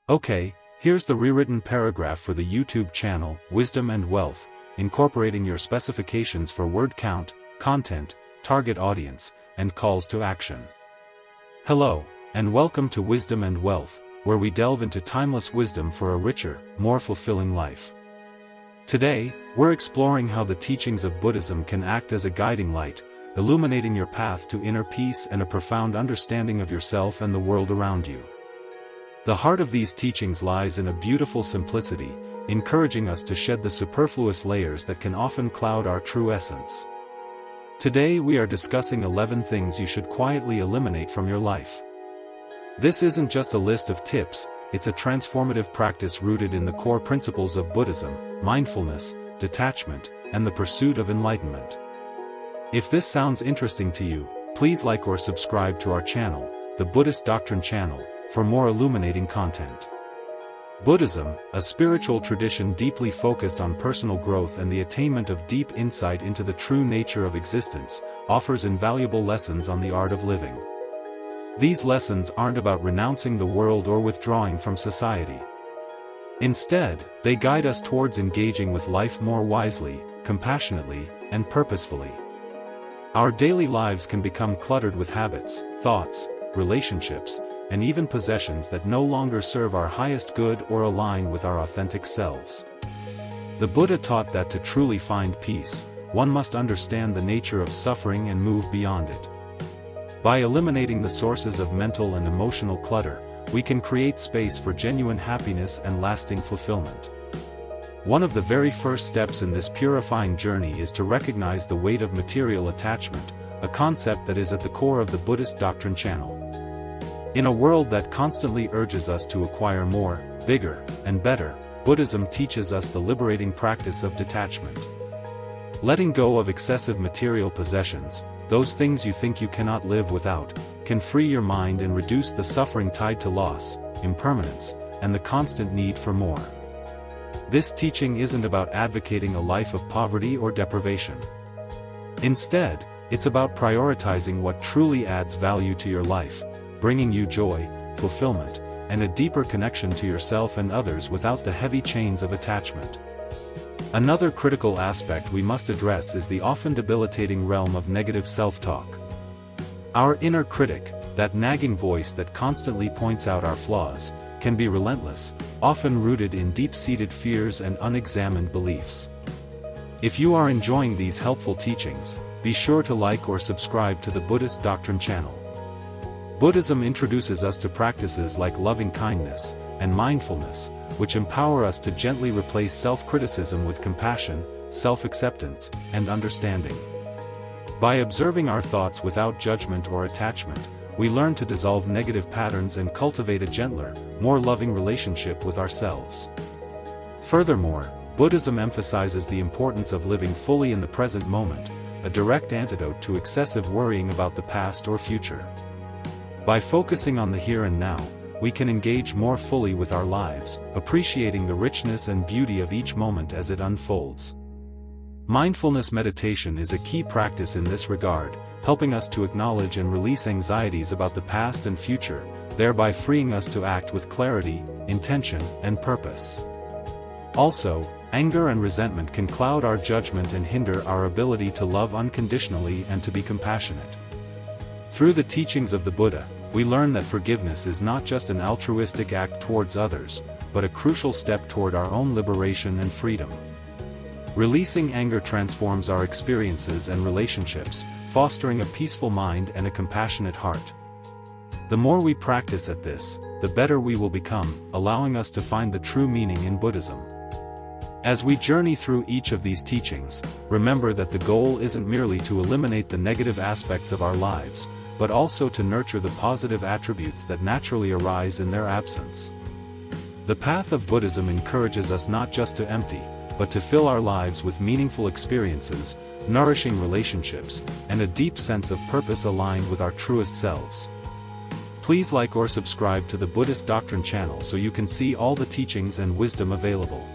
Okay, here's the rewritten paragraph for the YouTube channel, Wisdom and Wealth, incorporating your specifications for word count, content, target audience, and calls to action. Hello, and welcome to Wisdom and Wealth, where we delve into timeless wisdom for a richer, more fulfilling life. Today, we're exploring how the teachings of Buddhism can act as a guiding light, illuminating your path to inner peace and a profound understanding of yourself and the world around you. The heart of these teachings lies in a beautiful simplicity, encouraging us to shed the superfluous layers that can often cloud our true essence. Today we are discussing 11 things you should quietly eliminate from your life. This isn't just a list of tips, it's a transformative practice rooted in the core principles of Buddhism, mindfulness, detachment, and the pursuit of enlightenment. If this sounds interesting to you, please like or subscribe to our channel, the Buddhist Doctrine channel, for more illuminating content. Buddhism, a spiritual tradition deeply focused on personal growth and the attainment of deep insight into the true nature of existence, offers invaluable lessons on the art of living. These lessons aren't about renouncing the world or withdrawing from society. Instead, they guide us towards engaging with life more wisely, compassionately, and purposefully. Our daily lives can become cluttered with habits, thoughts, relationships, and even possessions that no longer serve our highest good or align with our authentic selves. The Buddha taught that to truly find peace, one must understand the nature of suffering and move beyond it. By eliminating the sources of mental and emotional clutter, we can create space for genuine happiness and lasting fulfillment. One of the very first steps in this purifying journey is to recognize the weight of material attachment, a concept that is at the core of the Buddhist Doctrine channel. In a world that constantly urges us to acquire more, bigger, and better, Buddhism teaches us the liberating practice of detachment. Letting go of excessive material possessions, those things you think you cannot live without, can free your mind and reduce the suffering tied to loss, impermanence, and the constant need for more. This teaching isn't about advocating a life of poverty or deprivation. Instead, it's about prioritizing what truly adds value to your life, bringing you joy, fulfillment, and a deeper connection to yourself and others without the heavy chains of attachment. Another critical aspect we must address is the often debilitating realm of negative self-talk. Our inner critic, that nagging voice that constantly points out our flaws, can be relentless, often rooted in deep-seated fears and unexamined beliefs. If you are enjoying these helpful teachings, be sure to like or subscribe to the Buddhist Doctrine channel. Buddhism introduces us to practices like loving kindness and mindfulness, which empower us to gently replace self-criticism with compassion, self-acceptance, and understanding. By observing our thoughts without judgment or attachment, we learn to dissolve negative patterns and cultivate a gentler, more loving relationship with ourselves. Furthermore, Buddhism emphasizes the importance of living fully in the present moment, a direct antidote to excessive worrying about the past or future. By focusing on the here and now, we can engage more fully with our lives, appreciating the richness and beauty of each moment as it unfolds. Mindfulness meditation is a key practice in this regard, helping us to acknowledge and release anxieties about the past and future, thereby freeing us to act with clarity, intention, and purpose. Also, anger and resentment can cloud our judgment and hinder our ability to love unconditionally and to be compassionate. Through the teachings of the Buddha, we learn that forgiveness is not just an altruistic act towards others, but a crucial step toward our own liberation and freedom. Releasing anger transforms our experiences and relationships, fostering a peaceful mind and a compassionate heart. The more we practice at this, the better we will become, allowing us to find the true meaning in Buddhism. As we journey through each of these teachings, remember that the goal isn't merely to eliminate the negative aspects of our lives, but also to nurture the positive attributes that naturally arise in their absence. The path of Buddhism encourages us not just to empty, but to fill our lives with meaningful experiences, nourishing relationships, and a deep sense of purpose aligned with our truest selves. Please like or subscribe to the Buddhist Doctrine channel so you can see all the teachings and wisdom available.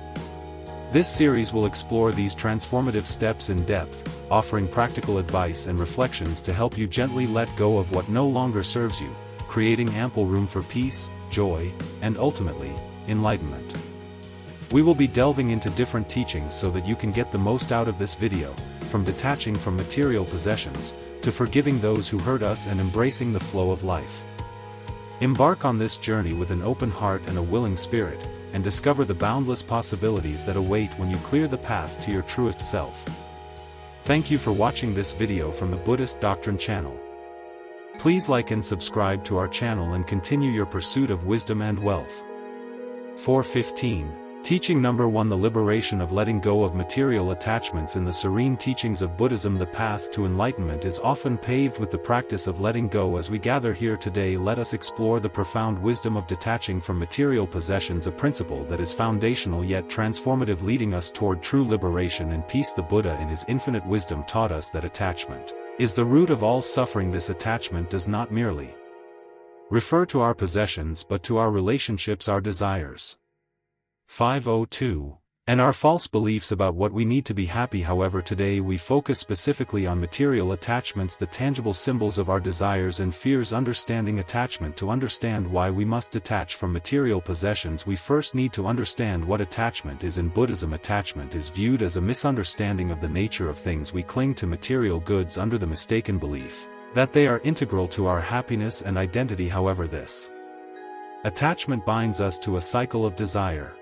This series will explore these transformative steps in depth, offering practical advice and reflections to help you gently let go of what no longer serves you, creating ample room for peace, joy, and ultimately, enlightenment. We will be delving into different teachings so that you can get the most out of this video, from detaching from material possessions, to forgiving those who hurt us and embracing the flow of life. Embark on this journey with an open heart and a willing spirit, and discover the boundless possibilities that await when you clear the path to your truest self. Thank you for watching this video from the Buddhist Doctrine channel. Please like and subscribe to our channel and continue your pursuit of wisdom and wealth. 415. Teaching number 1: The liberation of letting go of material attachments. In the serene teachings of Buddhism, the path to enlightenment is often paved with the practice of letting go. As we gather here today, let us explore the profound wisdom of detaching from material possessions, a principle that is foundational yet transformative, leading us toward true liberation and peace. The Buddha in his infinite wisdom taught us that attachment is the root of all suffering. This attachment does not merely refer to our possessions but to our relationships, our desires, 502, and our false beliefs about what we need to be happy. However, today we focus specifically on material attachments, the tangible symbols of our desires and fears. Understanding attachment. To understand why we must detach from material possessions, we first need to understand what attachment is. In Buddhism, attachment is viewed as a misunderstanding of the nature of things. We cling to material goods under the mistaken belief that they are integral to our happiness and identity. However, this attachment binds us to a cycle of desire,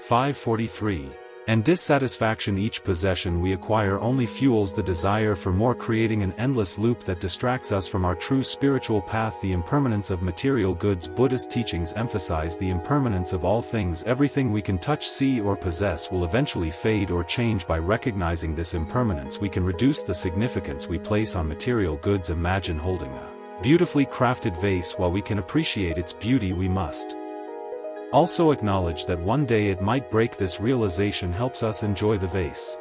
543, and dissatisfaction. Each possession we acquire only fuels the desire for more, creating an endless loop that distracts us from our true spiritual path. The impermanence of material goods. Buddhist teachings emphasize the impermanence of all things. Everything we can touch, see, or possess will eventually fade or change. By recognizing this impermanence, we can reduce the significance we place on material goods. Imagine holding a beautifully crafted vase. While we can appreciate its beauty, we must also acknowledge that one day it might break. This realization helps us enjoy the vase.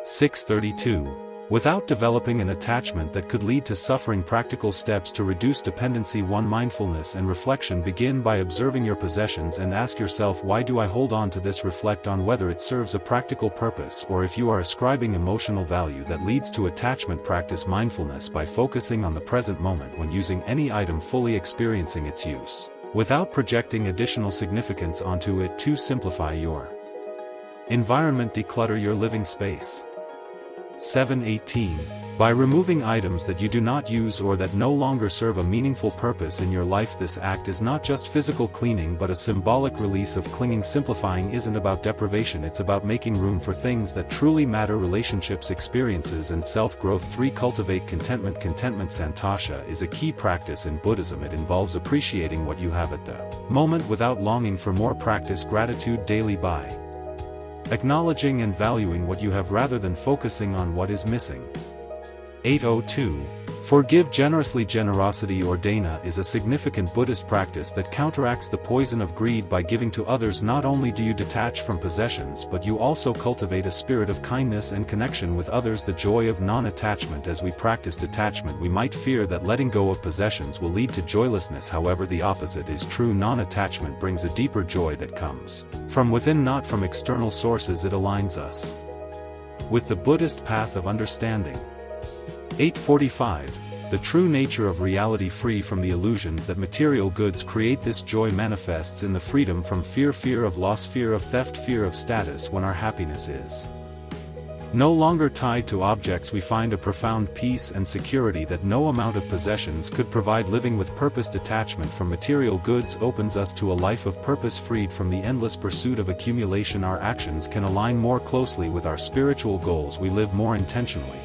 632. Without developing an attachment that could lead to suffering. Practical steps to reduce dependency. 1. Mindfulness and reflection. Begin by observing your possessions and ask yourself, why do I hold on to this? Reflect on whether it serves a practical purpose or if you are ascribing emotional value that leads to attachment. Practice mindfulness by focusing on the present moment when using any item, fully experiencing its use without projecting additional significance onto it. 2. Simplify your environment. Declutter your living space. 718. By removing items that you do not use or that no longer serve a meaningful purpose in your life. This act is not just physical cleaning but a symbolic release of clinging. Simplifying isn't about deprivation, it's about making room for things that truly matter: relationships, experiences, and self-growth. 3. Cultivate contentment. Contentment, santosha, is a key practice in Buddhism. It involves appreciating what you have at the moment without longing for more. Practice gratitude daily by acknowledging and valuing what you have rather than focusing on what is missing. 802. Forgive generously. Generosity or dana is a significant Buddhist practice that counteracts the poison of greed. By giving to others, not only do you detach from possessions but you also cultivate a spirit of kindness and connection with others. The joy of non-attachment. As we practice detachment, we might fear that letting go of possessions will lead to joylessness. However, the opposite is true. Non-attachment brings a deeper joy that comes from within, not from external sources. It aligns us with the Buddhist path of understanding. 845. The true nature of reality. Free from the illusions that material goods create. This joy manifests in the freedom from fear, fear of loss, fear of theft, fear of status. When our happiness is no longer tied to objects, we find a profound peace and security that no amount of possessions could provide. Living with purpose. Detachment from material goods opens us to a life of purpose, freed from the endless pursuit of accumulation. Our actions can align more closely with our spiritual goals. We live more intentionally.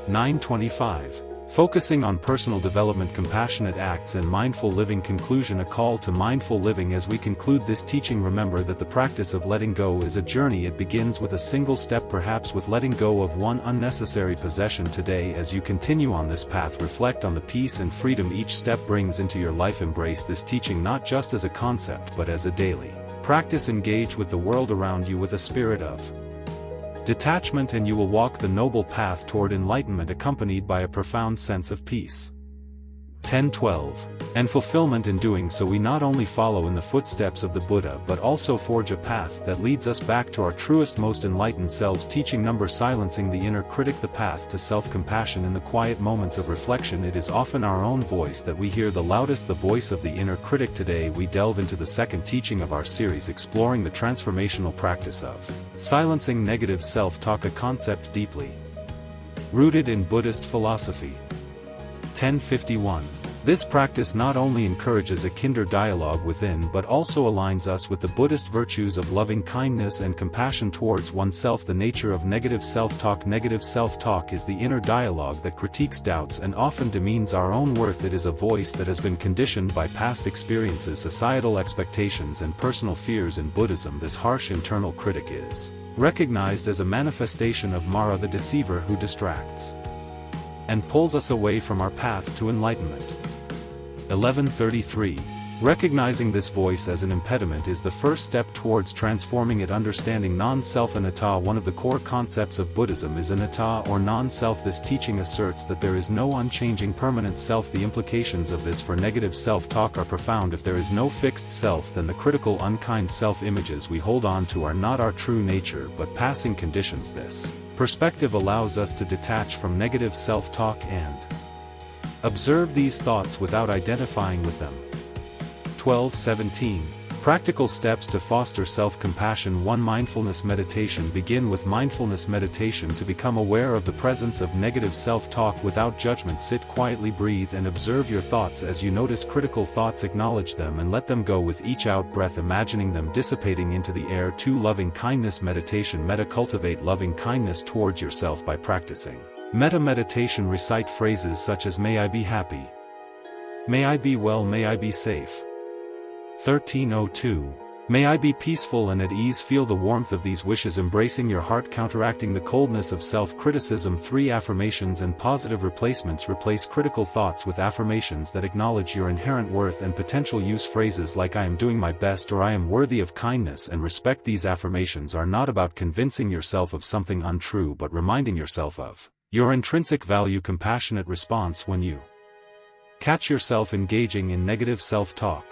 925. Focusing on personal development, compassionate acts, and mindful living. Conclusion. A call to mindful living. As we conclude this teaching, remember that the practice of letting go is a journey. It begins with a single step, perhaps with letting go of one unnecessary possession today. As you continue on this path, reflect on the peace and freedom each step brings into your life. Embrace this teaching not just as a concept but as a daily practice. Engage with the world around you with a spirit of detachment, and you will walk the noble path toward enlightenment, accompanied by a profound sense of peace. 10:12. And fulfillment. In doing so we not only follow in the footsteps of the Buddha but also forge a path that leads us back to our truest, most enlightened selves. Teaching number silencing the inner critic. The path to self-compassion. In the quiet moments of reflection it is often our own voice that we hear the loudest, the voice of the inner critic. Today we delve into the second teaching of our series, exploring the transformational practice of silencing negative self-talk, a concept deeply rooted in Buddhist philosophy. 10:51. This practice not only encourages a kinder dialogue within but also aligns us with the Buddhist virtues of loving kindness and compassion towards oneself. The nature of negative self-talk. Negative self-talk is the inner dialogue that critiques, doubts, and often demeans our own worth. It is a voice that has been conditioned by past experiences, societal expectations, and personal fears. In Buddhism, this harsh internal critic is recognized as a manifestation of Mara, the deceiver who distracts and pulls us away from our path to enlightenment. 11:33. Recognizing this voice as an impediment is the first step towards transforming it. Understanding non-self. Anatta. One of the core concepts of Buddhism is anatta, or non-self. This teaching asserts that there is no unchanging permanent self. The implications of this for negative self-talk are profound. If there is no fixed self, then the critical, unkind self-images we hold on to are not our true nature but passing conditions. This perspective allows us to detach from negative self-talk and observe these thoughts without identifying with them. 12:17. Practical steps to foster self-compassion. 1. Mindfulness meditation. Begin with mindfulness meditation to become aware of the presence of negative self-talk without judgment. Sit quietly, breathe, and observe your thoughts. As you notice critical thoughts, acknowledge them and let them go with each out-breath, imagining them dissipating into the air. 2. Loving kindness meditation. Metta. Cultivate loving kindness towards yourself by practicing metta meditation. Recite phrases such as "May I be happy," "May I be well," "May I be safe." 13:02. May I be peaceful and at ease. Feel the warmth of these wishes embracing your heart, counteracting the coldness of self-criticism. 3. Affirmations and positive replacements. Replace critical thoughts with affirmations that acknowledge your inherent worth and potential. Use phrases like "I am doing my best" or "I am worthy of kindness" and respect. These affirmations are not about convincing yourself of something untrue but reminding yourself of your intrinsic value. Compassionate response. When you catch yourself engaging in negative self-talk.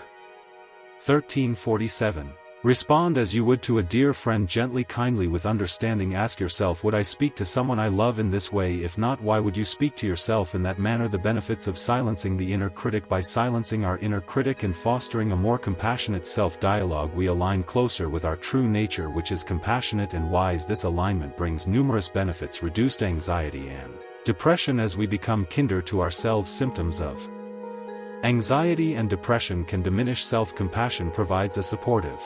13:47. Respond as you would to a dear friend, gently, kindly, with understanding. Ask yourself, would I speak to someone I love in this way? If not, why would you speak to yourself in that manner? The benefits of silencing the inner critic. By silencing our inner critic and fostering a more compassionate self-dialogue, we align closer with our true nature, which is compassionate and wise. This alignment brings numerous benefits: reduced anxiety and depression as we become kinder to ourselves. Symptoms of anxiety and depression can diminish. Self-compassion provides a supportive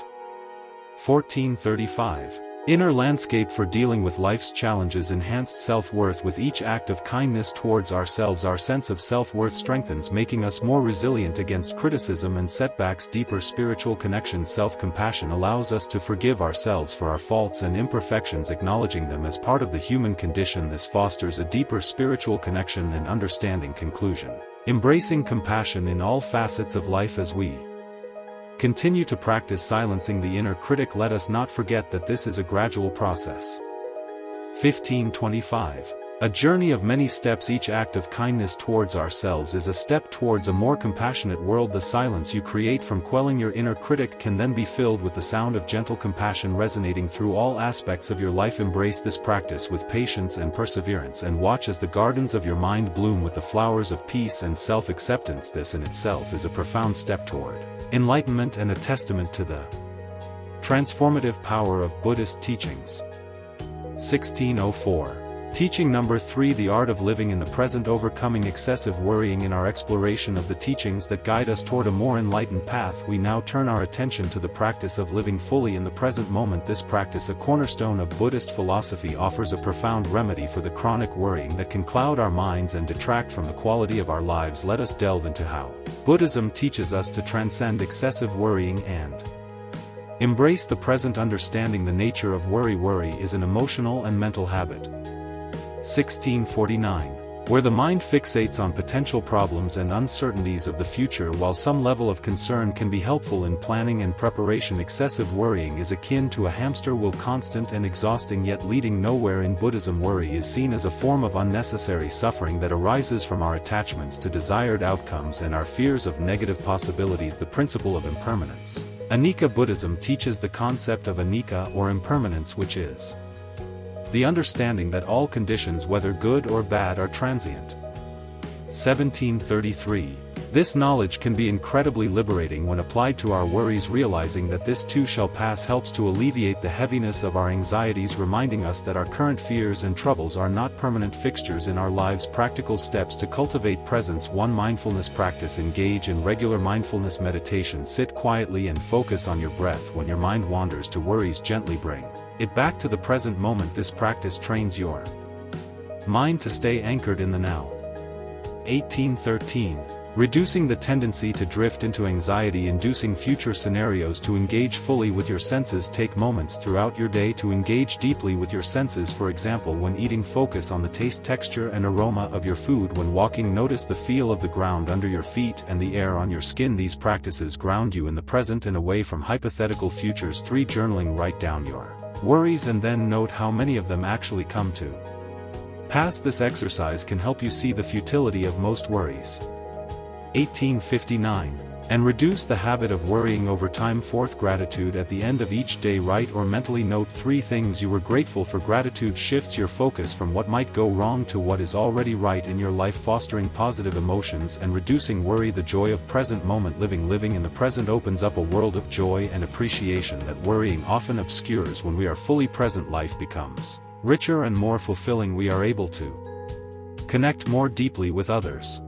14:35. Inner landscape for dealing with life's challenges. Enhanced self-worth. With each act of kindness towards ourselves, our sense of self-worth strengthens, making us more resilient against criticism and setbacks. Deeper spiritual connection. Self-compassion allows us to forgive ourselves for our faults and imperfections, acknowledging them as part of the human condition. This fosters a deeper spiritual connection and understanding. Conclusion. Embracing compassion in all facets of life. As we continue to practice silencing the inner critic, let us not forget that this is a gradual process. 15:25. A journey of many steps. Each act of kindness towards ourselves is a step towards a more compassionate world. The silence you create from quelling your inner critic can then be filled with the sound of gentle compassion resonating through all aspects of your life. Embrace this practice with patience and perseverance, and watch as the gardens of your mind bloom with the flowers of peace and self-acceptance. This in itself is a profound step toward enlightenment and a testament to the transformative power of Buddhist teachings. 16:04. Teaching number 3: The art of living in the present. Overcoming excessive worrying. In our exploration of the teachings that guide us toward a more enlightened path, we now turn our attention to the practice of living fully in the present moment. This practice, a cornerstone of Buddhist philosophy, offers a profound remedy for the chronic worrying that can cloud our minds and detract from the quality of our lives. Let us delve into how Buddhism teaches us to transcend excessive worrying and embrace the present. Understanding the nature of worry. Worry is an emotional and mental habit. 16:49. where the mind fixates on potential problems and uncertainties of the future. While some level of concern can be helpful in planning and preparation, excessive worrying is akin to a hamster wheel, constant and exhausting yet leading nowhere. In Buddhism, worry is seen as a form of unnecessary suffering that arises from our attachments to desired outcomes and our fears of negative possibilities. The principle of impermanence. Anicca Buddhism teaches the concept of anicca or impermanence, which is the understanding that all conditions, whether good or bad, are transient. 1733. This knowledge can be incredibly liberating when applied to our worries. Realizing that this too shall pass helps to alleviate the heaviness of our anxieties, reminding us that our current fears and troubles are not permanent fixtures in our lives. Practical steps to cultivate presence. 1. Mindfulness practice. Engage in regular mindfulness meditation. Sit quietly and focus on your breath. When your mind wanders to worries, gently bring it back to the present moment. This practice trains your mind to stay anchored in the now. 1813. Reducing the tendency to drift into anxiety-inducing future scenarios. To engage fully with your senses. Take moments throughout your day to engage deeply with your senses. For example, when eating, focus on the taste, texture and aroma of your food. When walking, notice the feel of the ground under your feet and the air on your skin. These practices ground you in the present and away from hypothetical futures. 3. Journaling. Write down your worries and then note how many of them actually come to pass. This exercise can help you see the futility of most worries. 1859. And reduce the habit of worrying over time. 4. Gratitude. At the end of each day, write or mentally note 3 things you were grateful for. Gratitude shifts your focus from what might go wrong to what is already right in your life, fostering positive emotions and reducing worry. The joy of present moment living. Living in the present opens up a world of joy and appreciation that worrying often obscures. When we are fully present, life becomes richer and more fulfilling. We are able to connect more deeply with others.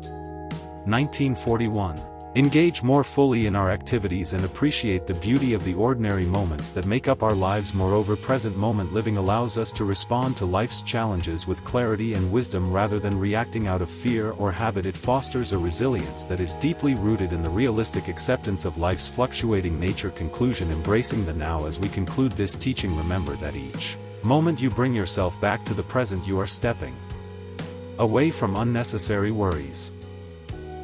1941. Engage more fully in our activities and appreciate the beauty of the ordinary moments that make up our lives. Moreover, present moment living allows us to respond to life's challenges with clarity and wisdom rather than reacting out of fear or habit. It fosters a resilience that is deeply rooted in the realistic acceptance of life's fluctuating nature. Conclusion. Embracing the now. As we conclude this teaching, remember that each moment you bring yourself back to the present, you are stepping away from unnecessary worries.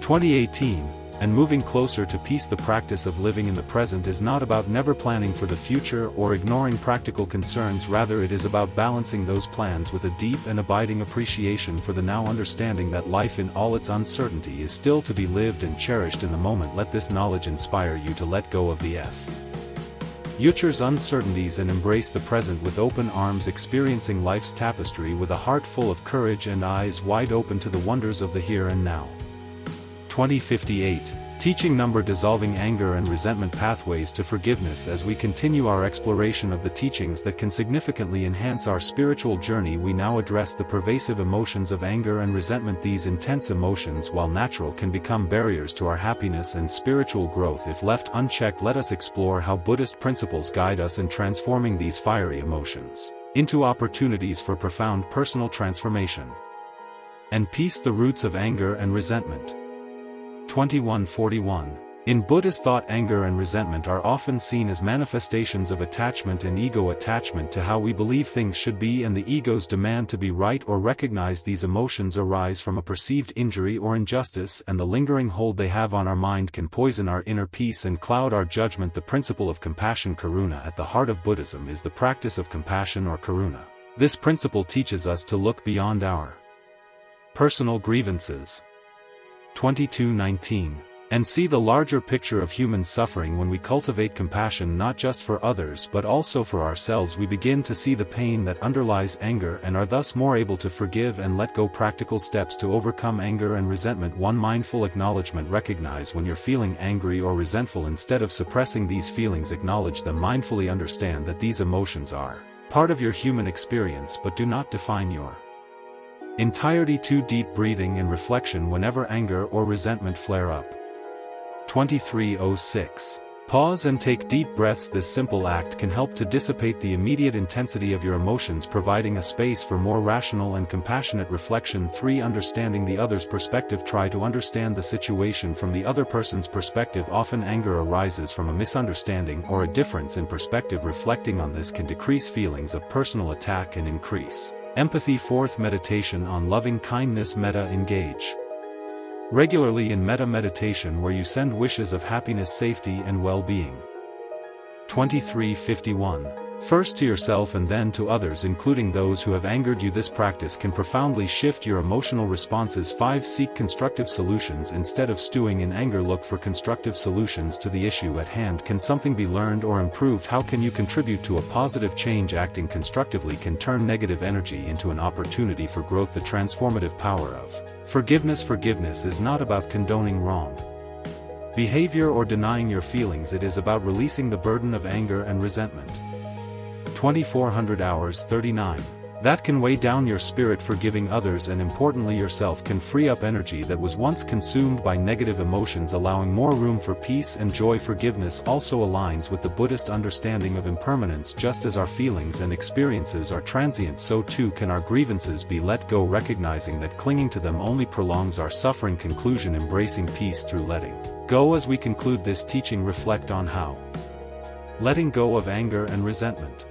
2018, and moving closer to peace. The practice of living in the present is not about never planning for the future or ignoring practical concerns. Rather, it is about balancing those plans with a deep and abiding appreciation for the now, understanding that life in all its uncertainty is still to be lived and cherished in the moment. Let this knowledge inspire you to let go of the future's uncertainties and embrace the present with open arms, experiencing life's tapestry with a heart full of courage and eyes wide open to the wonders of the here and now. 2058. Teaching number. Dissolving anger and resentment. Pathways to forgiveness. As we continue our exploration of the teachings that can significantly enhance our spiritual journey, we now address the pervasive emotions of anger and resentment. These intense emotions, while natural, can become barriers to our happiness and spiritual growth if left unchecked. Let us explore how Buddhist principles guide us in transforming these fiery emotions into opportunities for profound personal transformation and peace. The roots of anger and resentment. 2141. In Buddhist thought, anger and resentment are often seen as manifestations of attachment and ego. Attachment to how we believe things should be and the ego's demand to be right or recognized. These emotions arise from a perceived injury or injustice, and the lingering hold they have on our mind can poison our inner peace and cloud our judgment. The principle of compassion. Karuna. At the heart of Buddhism is the practice of compassion or karuna. This principle teaches us to look beyond our personal grievances. 2219. And see the larger picture of human suffering. When we cultivate compassion not just for others but also for ourselves, we begin to see the pain that underlies anger and are thus more able to forgive and let go. Practical steps to overcome anger and resentment. 1. Mindful acknowledgement. Recognize when you're feeling angry or resentful. Instead of suppressing these feelings, acknowledge them. Mindfully understand that these emotions are part of your human experience but do not define your entirety. 2. Deep breathing and reflection. Whenever anger or resentment flare up. 2306. Pause and take deep breaths. This simple act can help to dissipate the immediate intensity of your emotions, providing a space for more rational and compassionate reflection. 3. Understanding the other's perspective. Try to understand the situation from the other person's perspective. Often anger arises from a misunderstanding or a difference in perspective. Reflecting on this can decrease feelings of personal attack and increase Empathy. Fourth, meditation on loving kindness. Metta. Engage regularly in metta meditation where you send wishes of happiness, safety and well-being. 2351. First to yourself and then to others, including those who have angered you. This practice can profoundly shift your emotional responses. 5. Seek constructive solutions instead of stewing in anger. Look for constructive solutions to the issue at hand. Can something be learned or improved? How can you contribute to a positive change? Acting constructively can turn negative energy into an opportunity for growth. The transformative power of forgiveness. Forgiveness is not about condoning wrong behavior or denying your feelings. It is about releasing the burden of anger and resentment. 2400 hours. 39. That can weigh down your spirit. Forgiving others and importantly yourself can free up energy that was once consumed by negative emotions, allowing more room for peace and joy. Forgiveness also aligns with the Buddhist understanding of impermanence. Just as our feelings and experiences are transient, so too can our grievances be let go. Recognizing that clinging to them only prolongs our suffering. Conclusion. Embracing peace through letting go. As we conclude this teaching, reflect on how letting go of anger and resentment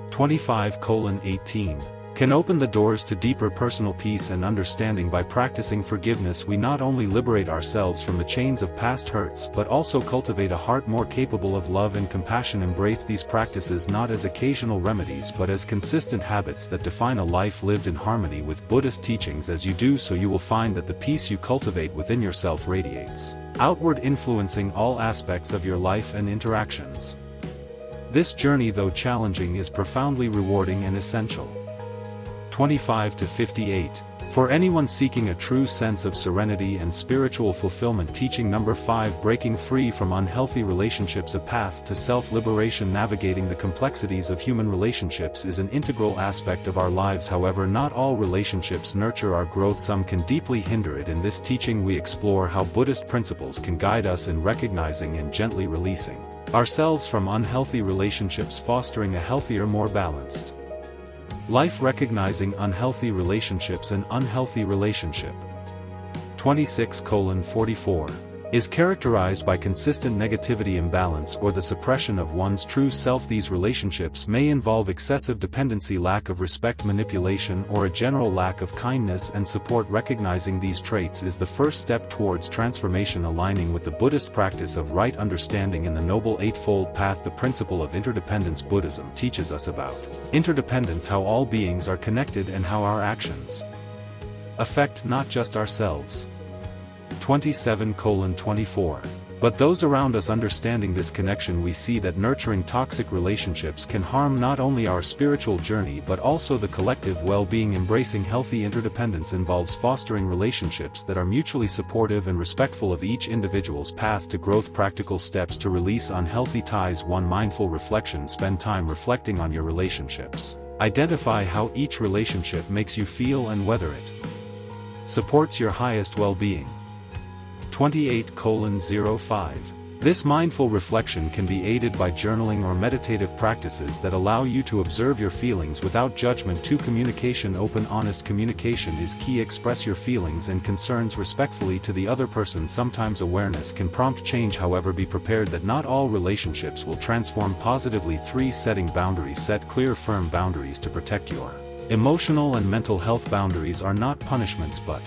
25:18 can open the doors to deeper personal peace and understanding. By practicing forgiveness, we not only liberate ourselves from the chains of past hurts but also cultivate a heart more capable of love and compassion. Embrace these practices not as occasional remedies but as consistent habits that define a life lived in harmony with Buddhist teachings. As you do so, you will find that the peace you cultivate within yourself radiates outward, influencing all aspects of your life and interactions. This journey, though challenging, is profoundly rewarding and essential. 25-58. For anyone seeking a true sense of serenity and spiritual fulfillment. Teaching number 5. Breaking free from unhealthy relationships. A path to self-liberation. Navigating the complexities of human relationships is an integral aspect of our lives. However, not all relationships nurture our growth. Some can deeply hinder it. In this teaching we explore how Buddhist principles can guide us in recognizing and gently releasing ourselves from unhealthy relationships, fostering a healthier, more balanced life. Recognizing unhealthy relationships. An unhealthy relationship 26:44 is characterized by consistent negativity, imbalance, or the suppression of one's true self. These relationships may involve excessive dependency, lack of respect, manipulation, or a general lack of kindness and support. Recognizing these traits is the first step towards transformation, aligning with the Buddhist practice of right understanding in the Noble Eightfold Path. The principle of interdependence. Buddhism teaches us about interdependence, how all beings are connected and how our actions affect not just ourselves. 27:24. But those around us. Understanding this connection, we see that nurturing toxic relationships can harm not only our spiritual journey but also the collective well-being. Embracing healthy interdependence involves fostering relationships that are mutually supportive and respectful of each individual's path to growth. Practical steps to release unhealthy ties. 1. Mindful reflection. Spend time reflecting on your relationships. Identify how each relationship makes you feel and whether it supports your highest well-being. 28:05. This mindful reflection can be aided by journaling or meditative practices that allow you to observe your feelings without judgment. 2. Communication. Open, honest communication is key. Express your feelings and concerns respectfully to the other person. Sometimes awareness can prompt change, however be prepared that not all relationships will transform positively. 3. Setting boundaries. Set clear, firm boundaries to protect your emotional and mental health. Boundaries are not punishments but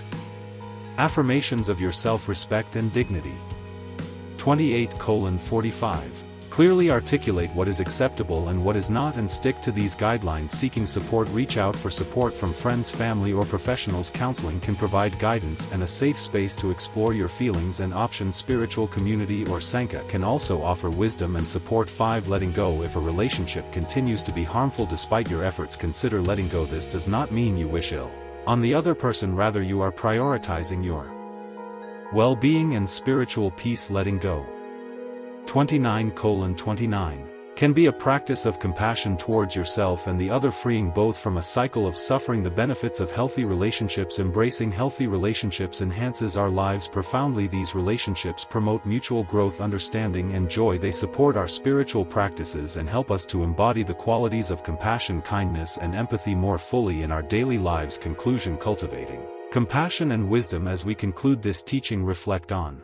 affirmations of your self-respect and dignity. 28:45. Clearly articulate what is acceptable and what is not and stick to these guidelines. Seeking support. Reach out for support from friends, family or professionals. Counseling can provide guidance and a safe space to explore your feelings and options. Spiritual community or Sangha can also offer wisdom and support. 5. Letting go. If a relationship continues to be harmful despite your efforts, consider letting go. This does not mean you wish ill on the other person, rather you are prioritizing your well-being and spiritual peace. Letting go 29:29 can be a practice of compassion towards yourself and the other, freeing both from a cycle of suffering. The benefits of healthy relationships. Embracing healthy relationships enhances our lives profoundly. These relationships promote mutual growth, understanding and joy. They support our spiritual practices and help us to embody the qualities of compassion, kindness and empathy more fully in our daily lives. Conclusion. Cultivating compassion and wisdom. As we conclude this teaching, reflect on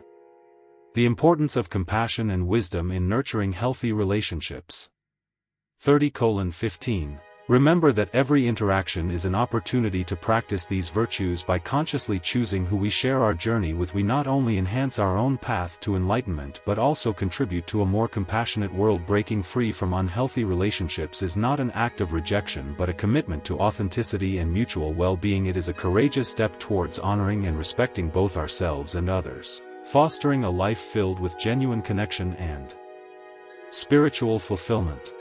the importance of compassion and wisdom in nurturing healthy relationships. 30:15. Remember that every interaction is an opportunity to practice these virtues. By consciously choosing who we share our journey with, we not only enhance our own path to enlightenment but also contribute to a more compassionate world. Breaking free from unhealthy relationships is not an act of rejection but a commitment to authenticity and mutual well-being. It is a courageous step towards honoring and respecting both ourselves and others, fostering a life filled with genuine connection and spiritual fulfillment.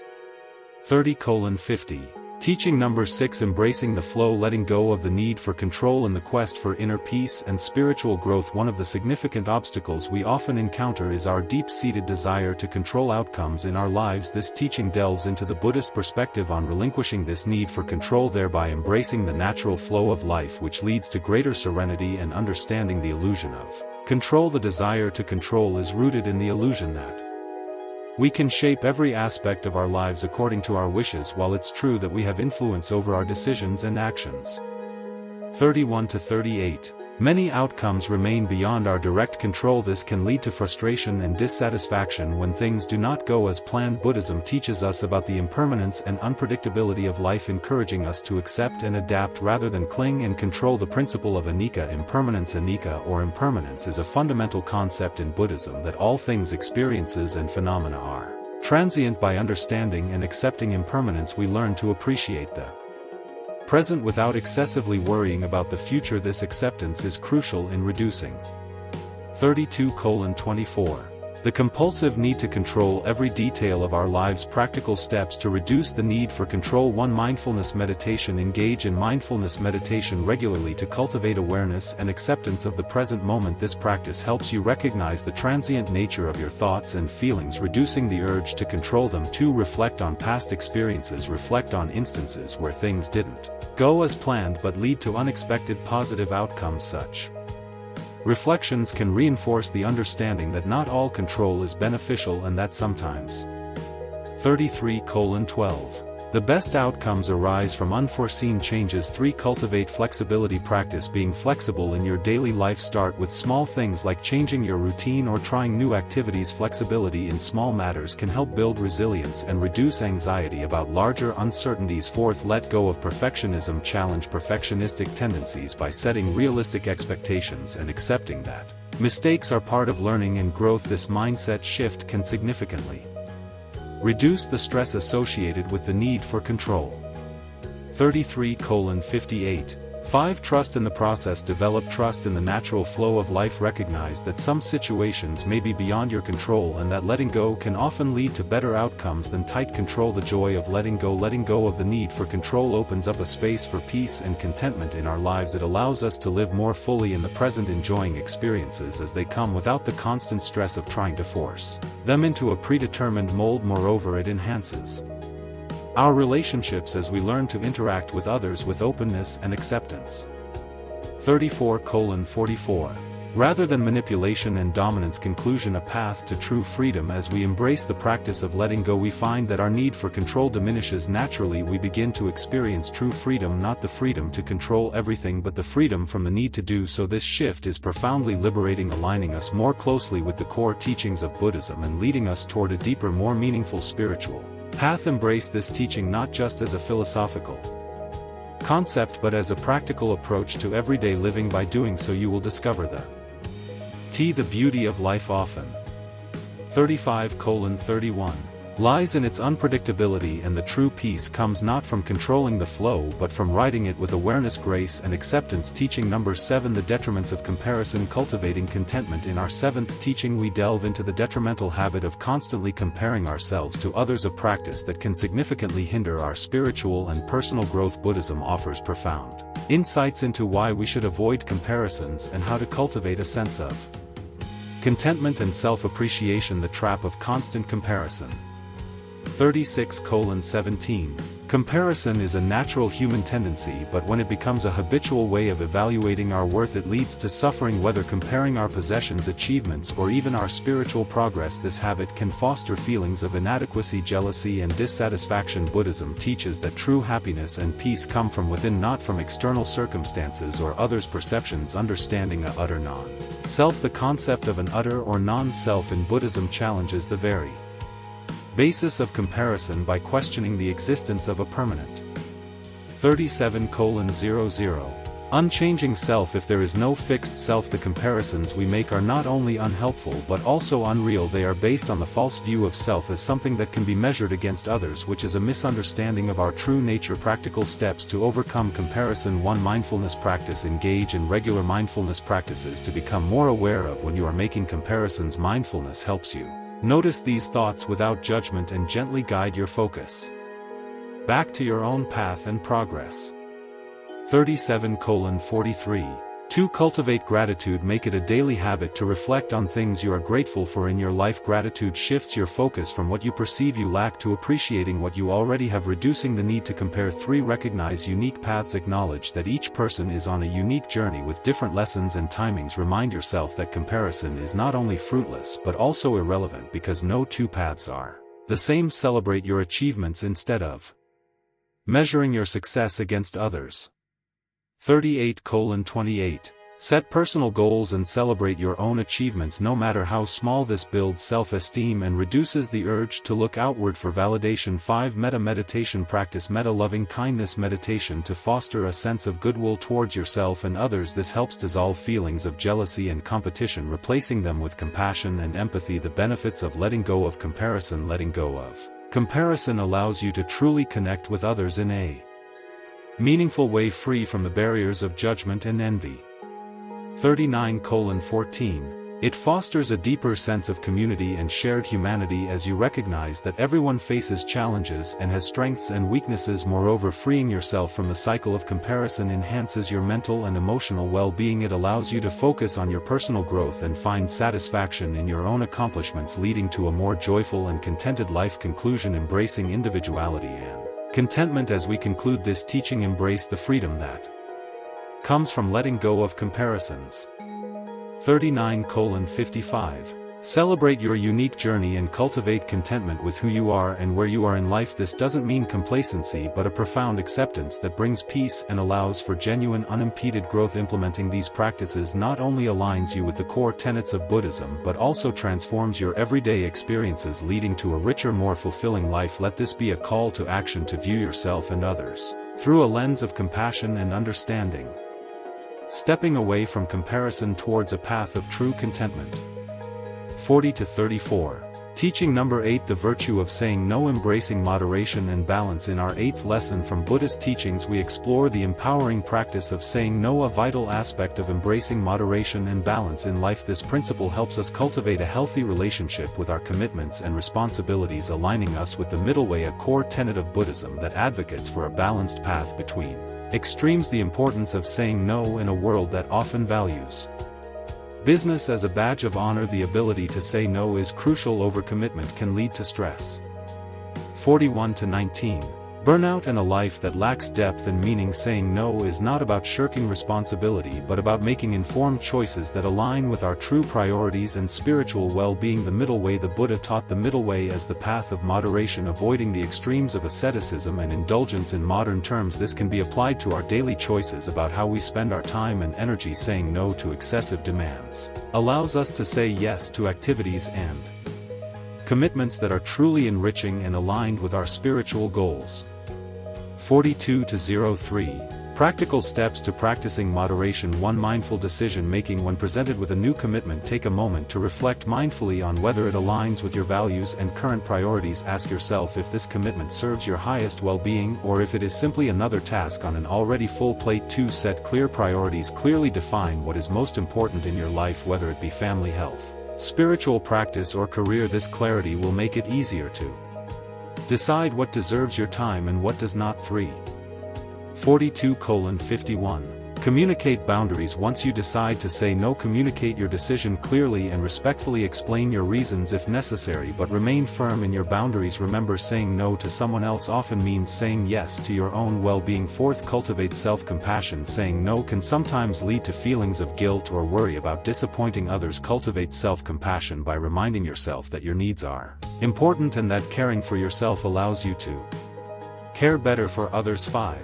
30:50. Teaching number 6: Embracing the flow. Letting go of the need for control in the quest for inner peace and spiritual growth. One of the significant obstacles we often encounter is our deep-seated desire to control outcomes in our lives. This teaching delves into the Buddhist perspective on relinquishing this need for control, thereby embracing the natural flow of life, which leads to greater serenity and understanding. The illusion of control. The desire to control is rooted in the illusion that we can shape every aspect of our lives according to our wishes. While it's true that we have influence over our decisions and actions. 31-38. Many outcomes remain beyond our direct control. This can lead to frustration and dissatisfaction when things do not go as planned. Buddhism teaches us about the impermanence and unpredictability of life, encouraging us to accept and adapt rather than cling and control. The principle of anicca, impermanence. Anicca, or impermanence, is a fundamental concept in Buddhism, that all things, experiences and phenomena are transient. By understanding and accepting impermanence, we learn to appreciate the present without excessively worrying about the future. This acceptance is crucial in reducing 32:24. The compulsive need to control every detail of our lives. Practical steps to reduce the need for control. 1. Mindfulness meditation. Engage in mindfulness meditation regularly to cultivate awareness and acceptance of the present moment. This practice helps you recognize the transient nature of your thoughts and feelings, reducing the urge to control them. 2. Reflect on past experiences. Reflect on instances where things didn't go as planned but lead to unexpected positive outcomes. Such reflections can reinforce the understanding that not all control is beneficial and that sometimes 33:12. The best outcomes arise from unforeseen changes. 3. Cultivate flexibility. Practice being flexible in your daily life. Start with small things like changing your routine or trying new activities. Flexibility in small matters can help build resilience and reduce anxiety about larger uncertainties. 4th. Let go of perfectionism. Challenge perfectionistic tendencies by setting realistic expectations and accepting that mistakes are part of learning and growth. This mindset shift can significantly reduce the stress associated with the need for control. 33:58. 5. Trust in the process. Develop trust in the natural flow of life. Recognize that some situations may be beyond your control and that letting go can often lead to better outcomes than tight control. The joy of letting go. Letting go of the need for control opens up a space for peace and contentment in our lives. It allows us to live more fully in the present, enjoying experiences as they come without the constant stress of trying to force them into a predetermined mold. Moreover, it enhances our relationships as we learn to interact with others with openness and acceptance. 34:44. Rather than manipulation and dominance. Conclusion. A path to true freedom. As we embrace the practice of letting go, we find that our need for control diminishes naturally. We begin to experience true freedom, not the freedom to control everything but the freedom from the need to do so. This shift is profoundly liberating, aligning us more closely with the core teachings of Buddhism and leading us toward a deeper, more meaningful spiritual path. Embrace this teaching not just as a philosophical concept but as a practical approach to everyday living. By doing so, you will discover the beauty of life. Often 35:31 lies in its unpredictability, and the true peace comes not from controlling the flow but from riding it with awareness, grace and acceptance. Teaching number 7. The detriments of comparison. Cultivating contentment. In our 7th teaching we delve into the detrimental habit of constantly comparing ourselves to others, a practice that can significantly hinder our spiritual and personal growth. Buddhism offers profound insights into why we should avoid comparisons and how to cultivate a sense of contentment and self-appreciation. The trap of constant comparison. 36:17. Comparison is a natural human tendency, but when it becomes a habitual way of evaluating our worth, it leads to suffering. Whether comparing our possessions, achievements, or even our spiritual progress, this habit can foster feelings of inadequacy, jealousy, and dissatisfaction. Buddhism teaches that true happiness and peace come from within, not from external circumstances or others' perceptions. Understanding a utter non-self. The concept of an utter or non-self in Buddhism challenges the very basis of comparison by questioning the existence of a permanent 37:00. Unchanging self. If there is no fixed self, the comparisons we make are not only unhelpful but also unreal. They are based on the false view of self as something that can be measured against others, which is a misunderstanding of our true nature. Practical steps to overcome comparison. 1. Mindfulness practice. Engage in regular mindfulness practices to become more aware of when you are making comparisons. Mindfulness helps you notice these thoughts without judgment and gently guide your focus back to your own path and progress. 37:43. 2. Cultivate gratitude. Make it a daily habit to reflect on things you are grateful for in your life. Gratitude shifts your focus from what you perceive you lack to appreciating what you already have, reducing the need to compare. 3. Recognize unique paths. Acknowledge that each person is on a unique journey with different lessons and timings. Remind yourself that comparison is not only fruitless but also irrelevant because no two paths are the same. Celebrate your achievements instead of measuring your success against others. 38:28. Set personal goals and celebrate your own achievements no matter how small. This builds self-esteem and reduces the urge to look outward for validation. 5. Meditation practice. Loving kindness meditation to foster a sense of goodwill towards yourself and others. This helps dissolve feelings of jealousy and competition, replacing them with compassion and empathy. The benefits of letting go of comparison. Letting go of comparison allows you to truly connect with others in a meaningful way, free from the barriers of judgment and envy. 39:14. It fosters a deeper sense of community and shared humanity as you recognize that everyone faces challenges and has strengths and weaknesses. Moreover, freeing yourself from the cycle of comparison enhances your mental and emotional well-being. It allows you to focus on your personal growth and find satisfaction in your own accomplishments, leading to a more joyful and contented life. Conclusion. Embracing individuality and contentment. As we conclude this teaching, embrace the freedom that comes from letting go of comparisons. 39:55. Celebrate your unique journey and cultivate contentment with who you are and where you are in life. This doesn't mean complacency but a profound acceptance that brings peace and allows for genuine unimpeded growth. Implementing these practices not only aligns you with the core tenets of Buddhism but also transforms your everyday experiences, leading to a richer, more fulfilling life. Let this be a call to action to view yourself and others through a lens of compassion and understanding, stepping away from comparison towards a path of true contentment. 40-34. Teaching number 8. The virtue of saying no. Embracing moderation and balance. In our 8th lesson from Buddhist teachings, we explore the empowering practice of saying no, a vital aspect of embracing moderation and balance in life. This principle helps us cultivate a healthy relationship with our commitments and responsibilities, aligning us with the middle way, a core tenet of Buddhism that advocates for a balanced path between extremes. The importance of saying no in a world that often values business as a badge of honor. The ability to say no is crucial. Overcommitment can lead to stress. 41-19. Burnout and a life that lacks depth and meaning. Saying no is not about shirking responsibility but about making informed choices that align with our true priorities and spiritual well-being. The middle way. The Buddha taught the middle way as the path of moderation, avoiding the extremes of asceticism and indulgence. In modern terms, this can be applied to our daily choices about how we spend our time and energy. Saying no to excessive demands allows us to say yes to activities and commitments that are truly enriching and aligned with our spiritual goals. 42-03. Practical steps to practicing moderation. 1. Mindful decision making. When presented with a new commitment, take a moment to reflect mindfully on whether it aligns with your values and current priorities. Ask yourself if this commitment serves your highest well-being or if it is simply another task on an already full plate. 2. Set clear priorities. Clearly define what is most important in your life, whether it be family, health, spiritual practice, or career. This clarity will make it easier to decide what deserves your time and what does not. 3. 42:51. Communicate boundaries. Once you decide to say no, communicate your decision clearly and respectfully. Explain your reasons if necessary, but remain firm in your boundaries. Remember, saying no to someone else often means saying yes to your own well-being. 4th. Cultivate self-compassion. Saying no can sometimes lead to feelings of guilt or worry about disappointing others. Cultivate self-compassion by reminding yourself that your needs are important and that caring for yourself allows you to care better for others. 5.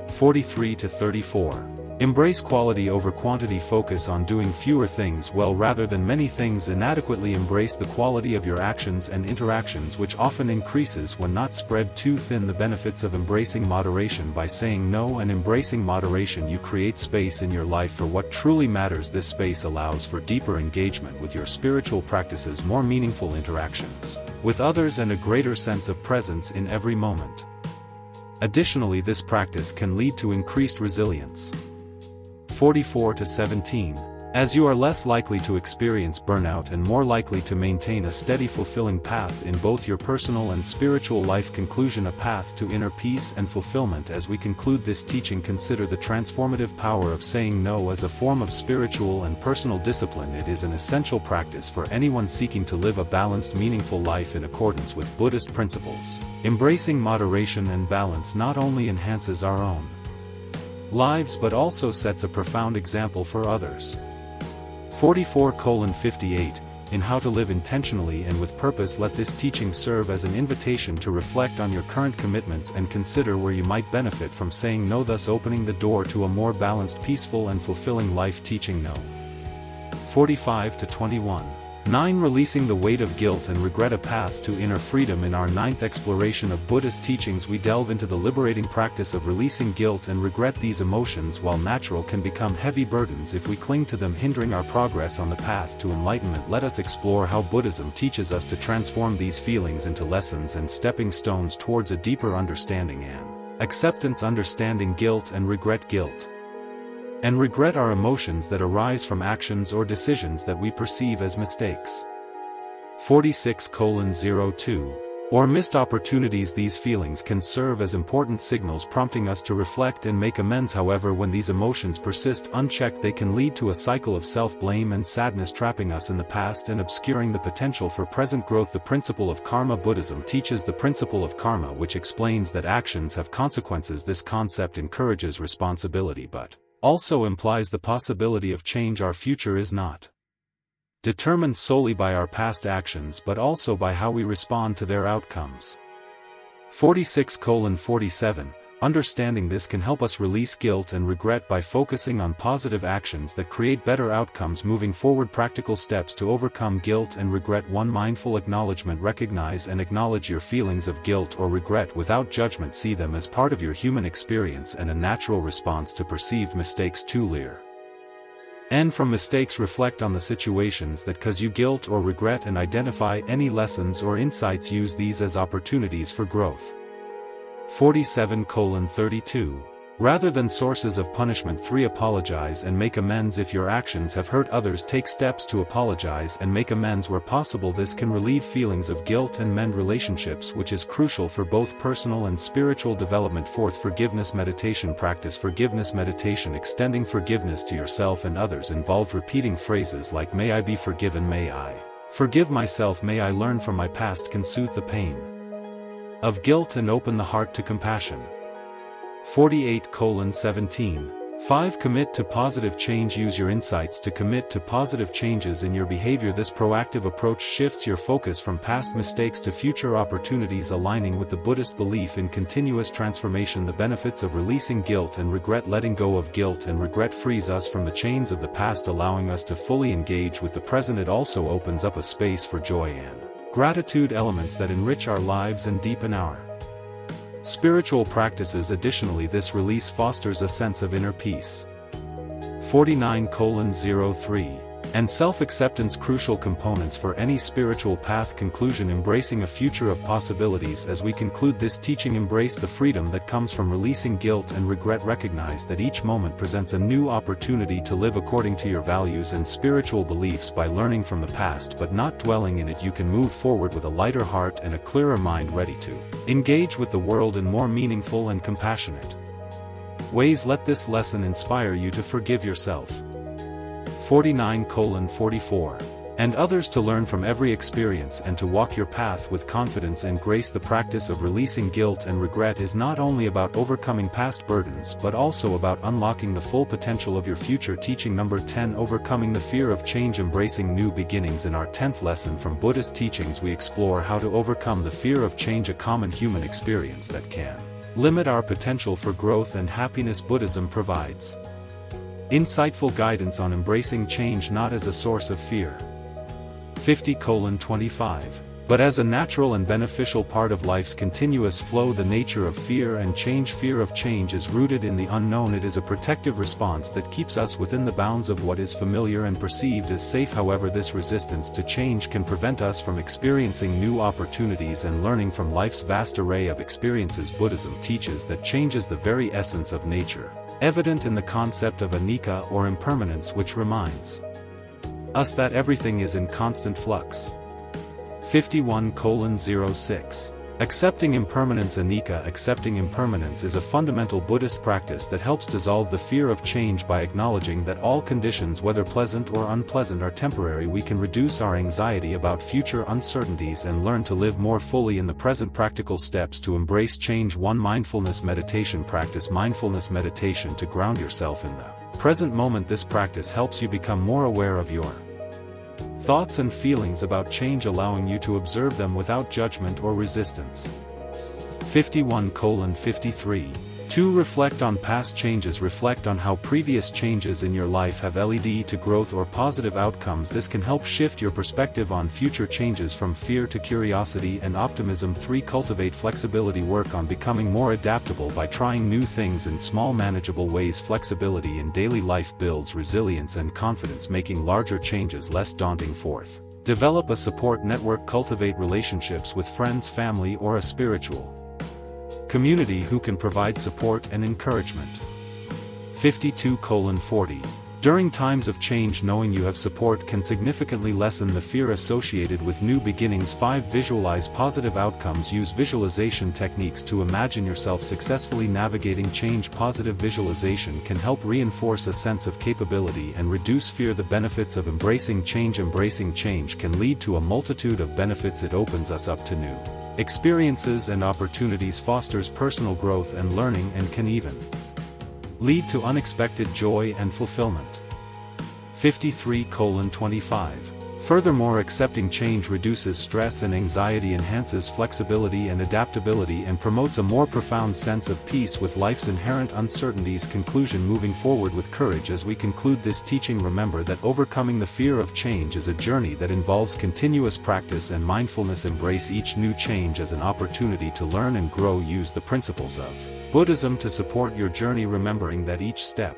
43-34. Embrace quality over quantity. Focus on doing fewer things well rather than many things inadequately. Embrace the quality of your actions and interactions, which often increases when not spread too thin. The benefits of embracing moderation. By saying no and embracing moderation, you create space in your life for what truly matters. This space allows for deeper engagement with your spiritual practices, more meaningful interactions with others, and a greater sense of presence in every moment. Additionally, this practice can lead to increased resilience. 44-17. As you are less likely to experience burnout and more likely to maintain a steady, fulfilling path in both your personal and spiritual life. Conclusion: a path to inner peace and fulfillment. As we conclude this teaching, consider the transformative power of saying no as a form of spiritual and personal discipline. It is an essential practice for anyone seeking to live a balanced, meaningful life in accordance with Buddhist principles. Embracing moderation and balance not only enhances our own lives but also sets a profound example for others. 44:58. In How to Live Intentionally and with Purpose. Let this teaching serve as an invitation to reflect on your current commitments and consider where you might benefit from saying no, thus opening the door to a more balanced, peaceful and fulfilling life. Teaching No. 45-21. 9. Releasing the weight of guilt and regret, a path to inner freedom. In our 9th exploration of Buddhist teachings, we delve into the liberating practice of releasing guilt and regret. These emotions, while natural, can become heavy burdens if we cling to them, hindering our progress on the path to enlightenment. Let us explore how Buddhism teaches us to transform these feelings into lessons and stepping stones towards a deeper understanding and acceptance. Understanding guilt and regret. Guilt and regret are emotions that arise from actions or decisions that we perceive as mistakes. 46:02. Or missed opportunities. These feelings can serve as important signals prompting us to reflect and make amends. However, when these emotions persist unchecked, they can lead to a cycle of self-blame and sadness, trapping us in the past and obscuring the potential for present growth. The principle of karma. Buddhism teaches the principle of karma, which explains that actions have consequences. This concept encourages responsibility but also implies the possibility of change. Our future is not determined solely by our past actions but also by how we respond to their outcomes. 46:47. Understanding this can help us release guilt and regret by focusing on positive actions that create better outcomes moving forward. Practical steps to overcome guilt and regret. 1. Mindful acknowledgement. Recognize and acknowledge your feelings of guilt or regret without judgment. See them as part of your human experience and a natural response to perceived mistakes. 2. Learn and from mistakes. Reflect on the situations that cause you guilt or regret and identify any lessons or insights. Use these as opportunities for growth. 47:32. Rather than sources of punishment. 3. Apologize and make amends. If your actions have hurt others, take steps to apologize and make amends where possible. This can relieve feelings of guilt and mend relationships, which is crucial for both personal and spiritual development. 4. Forgiveness meditation. Practice forgiveness meditation. Extending forgiveness to yourself and others involved repeating phrases like "May I be forgiven," "May I forgive myself," "May I learn from my past" can soothe the pain of guilt and open the heart to compassion. 48:17. 5. Commit to positive change. Use your insights to commit to positive changes in your behavior. This proactive approach shifts your focus from past mistakes to future opportunities, aligning with the Buddhist belief in continuous transformation. The benefits of releasing guilt and regret. Letting go of guilt and regret frees us from the chains of the past, allowing us to fully engage with the present. It also opens up a space for joy and gratitude, elements that enrich our lives and deepen our spiritual practices. Additionally, this release fosters a sense of inner peace. 49:03. And self-acceptance. Crucial components for any spiritual path. Conclusion. Embracing a future of possibilities. As we conclude this teaching, embrace the freedom that comes from releasing guilt and regret. Recognize that each moment presents a new opportunity to live according to your values and spiritual beliefs. By learning from the past but not dwelling in it, you can move forward with a lighter heart and a clearer mind, ready to engage with the world in more meaningful and compassionate ways. Let this lesson inspire you to forgive yourself. 49:44. And others, to learn from every experience and to walk your path with confidence and grace. The practice of releasing guilt and regret is not only about overcoming past burdens but also about unlocking the full potential of your future. Teaching number 10. Overcoming the fear of change. Embracing new beginnings. In our 10th lesson from Buddhist teachings, we explore how to overcome the fear of change, a common human experience that can limit our potential for growth and happiness. Buddhism provides Insightful guidance on embracing change not as a source of fear. 50:25. But as a natural and beneficial part of life's continuous flow. The nature of fear and change. Fear of change is rooted in the unknown. It is a protective response that keeps us within the bounds of what is familiar and perceived as safe. However, this resistance to change can prevent us from experiencing new opportunities and learning from life's vast array of experiences. Buddhism teaches that change is the very essence of nature, evident in the concept of anicca or impermanence, which reminds us that everything is in constant flux. 51:06. Accepting impermanence. Anicca. Accepting impermanence is a fundamental Buddhist practice that helps dissolve the fear of change by acknowledging that all conditions, whether pleasant or unpleasant, are temporary. We can reduce our anxiety about future uncertainties and learn to live more fully in the present. Practical steps to embrace change. 1. Mindfulness meditation. Practice mindfulness meditation to ground yourself in the present moment. This practice helps you become more aware of your thoughts and feelings about change, allowing you to observe them without judgment or resistance. 51:53. 2. Reflect on past changes. Reflect on how previous changes in your life have led to growth or positive outcomes. This can help shift your perspective on future changes from fear to curiosity and optimism. 3. Cultivate flexibility. Work on becoming more adaptable by trying new things in small, manageable ways. Flexibility in daily life builds resilience and confidence, making larger changes less daunting. 4. Develop a support network. Cultivate relationships with friends, family, or a spiritual community who can provide support and encouragement. 52:40. During times of change, knowing you have support can significantly lessen the fear associated with new beginnings. 5. Visualize positive outcomes. Use visualization techniques to imagine yourself successfully navigating change. Positive visualization can help reinforce a sense of capability and reduce fear. The benefits of embracing change. Embracing change can lead to a multitude of benefits. It opens us up to new experiences and opportunities, fosters personal growth and learning, and can even lead to unexpected joy and fulfillment. 53:25. Furthermore, accepting change reduces stress and anxiety, enhances flexibility and adaptability, and promotes a more profound sense of peace with life's inherent uncertainties. Conclusion. Moving forward with courage. As we conclude this teaching, remember that overcoming the fear of change is a journey that involves continuous practice and mindfulness. Embrace each new change as an opportunity to learn and grow. Use the principles of Buddhism to support your journey, remembering that each step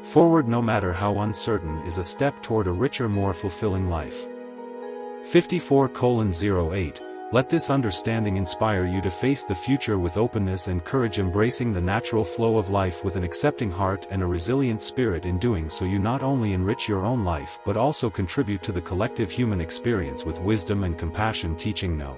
forward, no matter how uncertain, is a step toward a richer, more fulfilling life. 54:08. Let this understanding inspire you to face the future with openness and courage, embracing the natural flow of life with an accepting heart and a resilient spirit. In doing so, you not only enrich your own life but also contribute to the collective human experience with wisdom and compassion. Teaching No.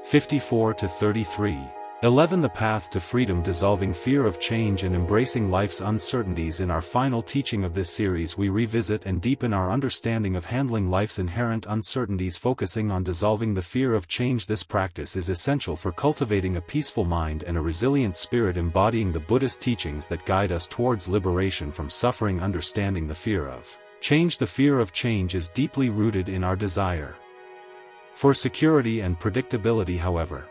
54-33. 11. The path to freedom. Dissolving fear of change and embracing life's uncertainties. In our final teaching of this series, we revisit and deepen our understanding of handling life's inherent uncertainties, focusing on dissolving the fear of change. This practice is essential for cultivating a peaceful mind and a resilient spirit, embodying the Buddhist teachings that guide us towards liberation from suffering. Understanding the fear of change. The fear of change is deeply rooted in our desire for security and predictability. However,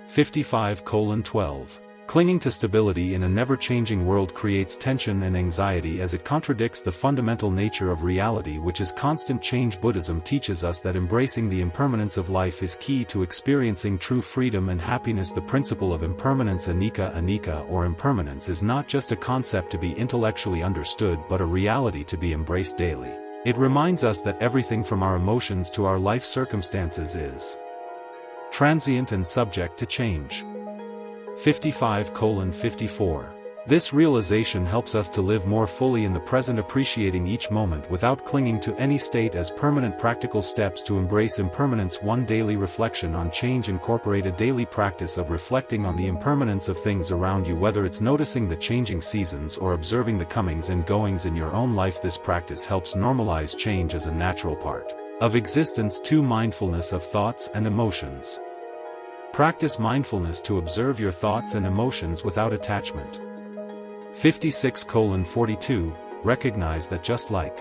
55:12. Clinging to stability in a never-changing world creates tension and anxiety, as it contradicts the fundamental nature of reality, which is constant change. Buddhism teaches us that embracing the impermanence of life is key to experiencing true freedom and happiness. The principle of impermanence, anicca or impermanence, is not just a concept to be intellectually understood but a reality to be embraced daily. It reminds us that everything from our emotions to our life circumstances is transient and subject to change. 55:54. This realization helps us to live more fully in the present, appreciating each moment without clinging to any state as permanent. Practical steps to embrace impermanence. 1. Daily reflection on change. Incorporate a daily practice of reflecting on the impermanence of things around you, whether it's noticing the changing seasons or observing the comings and goings in your own life. This practice helps normalize change as a natural part of existence. 2. Mindfulness of thoughts and emotions. Practice mindfulness to observe your thoughts and emotions without attachment. 56:42. Recognize that just like